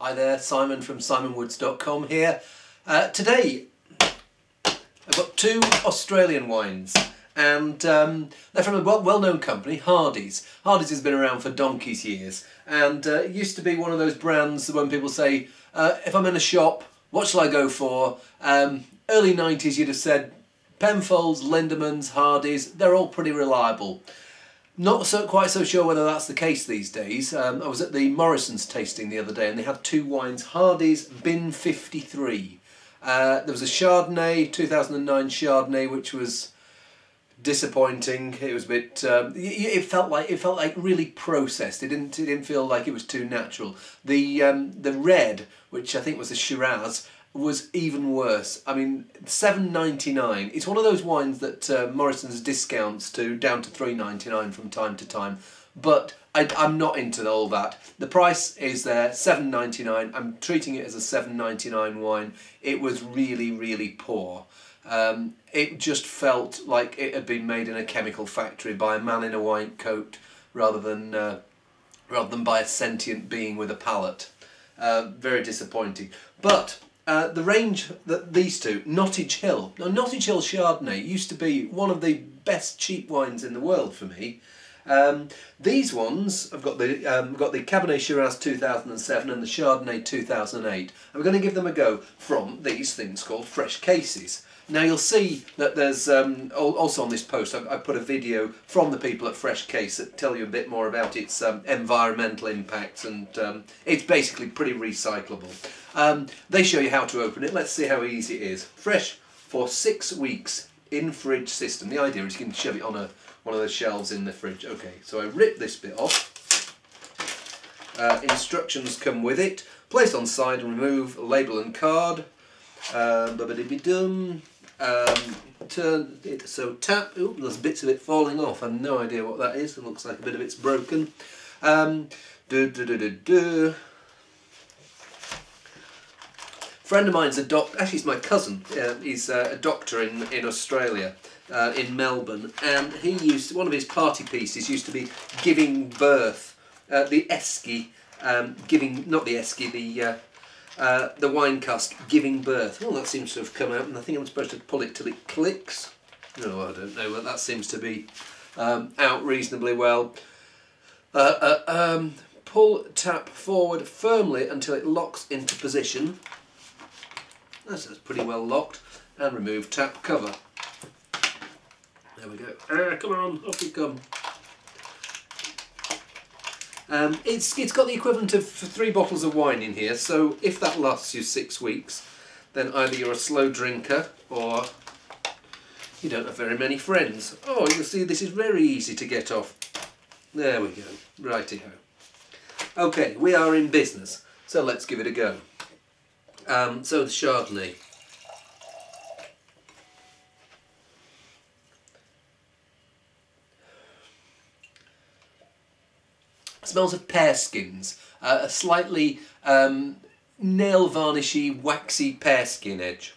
Hi there, Simon from simonwoods.com here. Today I've got two Australian wines and they're from a well-known company, Hardy's. Hardy's has been around for donkey's years and it used to be one of those brands when people say, if I'm in a shop, what shall I go for? Early 90s you'd have said Penfolds, Lindeman's, Hardy's, they're all pretty reliable. Not quite so sure whether that's the case these days. I was at the Morrison's tasting the other day and they had two wines, Hardy's Bin 53. There was a Chardonnay, 2009 Chardonnay, which was disappointing. It was a bit. It felt like really processed. It didn't feel like it was too natural. The red, which I think was a Shiraz, was even worse. I mean, $7.99. It's one of those wines that Morrison's discounts down to $3.99 from time to time. But I'm not into all that. The price is there, $7.99. I'm treating it as a $7.99 wine. It was really, really poor. It just felt like it had been made in a chemical factory by a man in a white coat rather than by a sentient being with a palate. Very disappointing. But the range that these two, Nottage Hill Chardonnay used to be one of the best cheap wines in the world for me. These ones, I've got the Cabernet Shiraz 2007 and the Chardonnay 2008. I'm going to give them a go from these things called Freshcases. Now you'll see that there's also on this post I put a video from the people at Freshcase that tell you a bit more about its environmental impacts, and it's basically pretty recyclable. They show you how to open it. Let's see how easy it is. Fresh for 6 weeks in fridge system. The idea is you can shove it on one of the shelves in the fridge. Okay, so I rip this bit off. Instructions come with it. Place on side and remove label and card. Turn it, so tap. Ooh, there's bits of it falling off. I have no idea what that is. It looks like a bit of it's broken. Friend of mine's a doctor. Actually, it's my cousin. He's a doctor in Australia, in Melbourne, and one of his party pieces used to be giving birth. The esky, not the esky, the wine cask giving birth. Oh, that seems to have come out, and I think I'm supposed to pull it till it clicks. No, I don't know, but that seems to be out reasonably well. Pull tap forward firmly until it locks into position. That's pretty well locked. And remove tap cover. There we go. Come on, off you come. It's got the equivalent of 3 bottles of wine in here, so if that lasts you 6 weeks, then either you're a slow drinker or you don't have very many friends. Oh, you'll see this is very easy to get off. There we go. Righty-ho. Okay, we are in business, so let's give it a go. So the Chardonnay. Smells of pear skins, a slightly nail varnishy, waxy pear skin edge.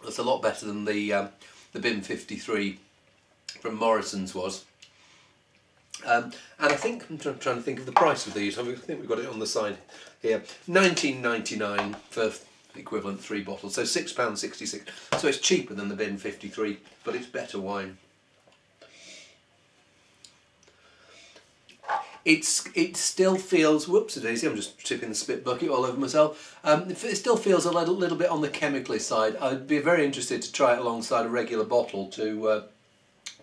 That's a lot better than the Bin 53 from Morrison's was. And I think, I'm trying to think of the price of these. I think we've got it on the side here. $19.99 for equivalent 3 bottles, so £6.66. So it's cheaper than the Bin 53, but it's better wine. It still feels, whoops-a-daisy, I'm just tipping the spit bucket all over myself. It still feels a little bit on the chemically side. I'd be very interested to try it alongside a regular bottle to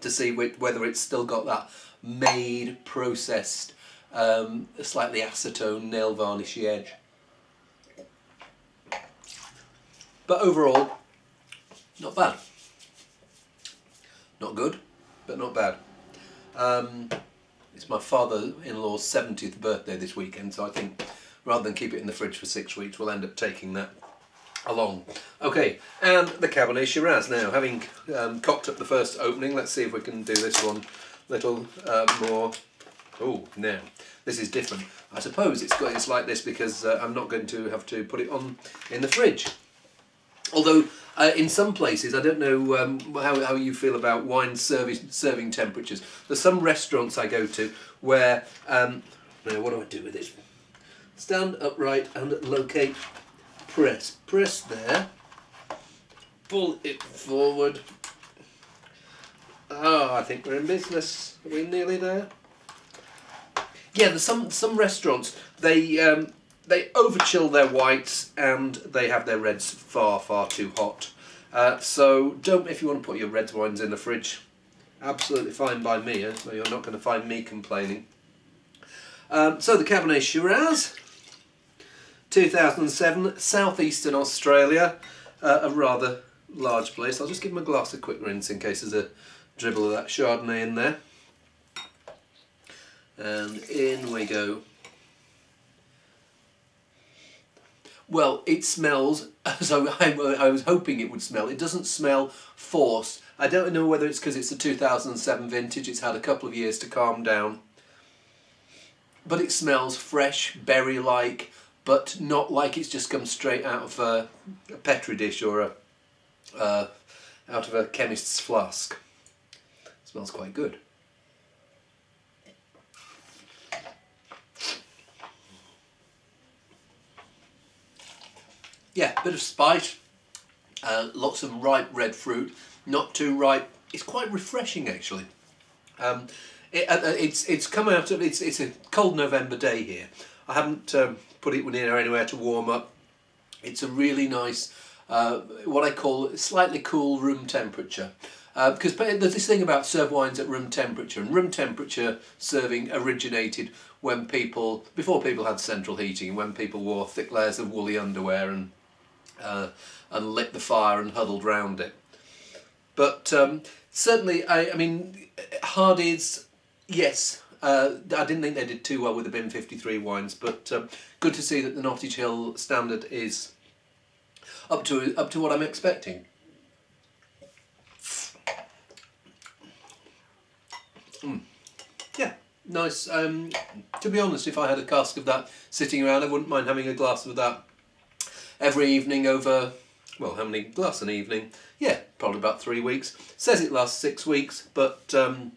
see whether it's still got that made, processed, slightly acetone, nail varnishy edge. But overall, not bad. Not good, but not bad. It's my father-in-law's 70th birthday this weekend, so I think rather than keep it in the fridge for 6 weeks, we'll end up taking that along. Okay, and the Cabernet Shiraz. Now, having cocked up the first opening, let's see if we can do this one a little more. Oh, now, this is different. I suppose it's like this because I'm not going to have to put it on in the fridge. Although in some places, I don't know how you feel about wine serving temperatures. There's some restaurants I go to where, now what do I do with this? Stand upright and locate, press there, pull it forward. Oh, I think we're in business. Are we nearly there? Yeah, there's some restaurants, they over-chill their whites and they have their reds far too hot. So don't, if you want to put your red wines in the fridge, absolutely fine by me. So you're not going to find me complaining. So the Cabernet Shiraz, 2007, southeastern Australia, a rather large place. I'll just give them a glass of quick rinse in case there's a dribble of that Chardonnay in there. And in we go. Well, it smells, so I was hoping it would smell. It doesn't smell forced. I don't know whether it's because it's a 2007 vintage, it's had a couple of years to calm down. But it smells fresh, berry-like, but not like it's just come straight out of a Petri dish or out of a chemist's flask. It smells quite good. Yeah, bit of spice, lots of ripe red fruit, not too ripe. It's quite refreshing actually. It's come out of, it's a cold November day here. I haven't put it near anywhere to warm up. It's a really nice, what I call slightly cool room temperature. Because there's this thing about serve wines at room temperature, and room temperature serving originated when before people had central heating, when people wore thick layers of woolly underwear and lit the fire and huddled round it. But certainly, I mean, Hardy's, yes, I didn't think they did too well with the Bin 53 wines, but good to see that the Nottage Hill standard is up to what I'm expecting. Yeah, nice. To be honest, if I had a cask of that sitting around, I wouldn't mind having a glass of that every evening over, well, how many glasses an evening? Yeah, probably about 3 weeks. Says it lasts 6 weeks, but I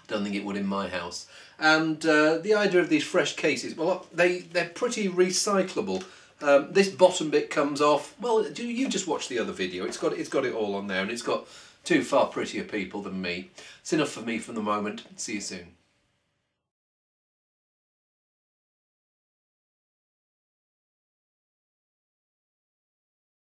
don't think it would in my house. And the idea of these fresh cases, well, they're pretty recyclable. This bottom bit comes off. Well, you just watch the other video. It's got it all on there, and it's got two far prettier people than me. It's enough for me for the moment. See you soon.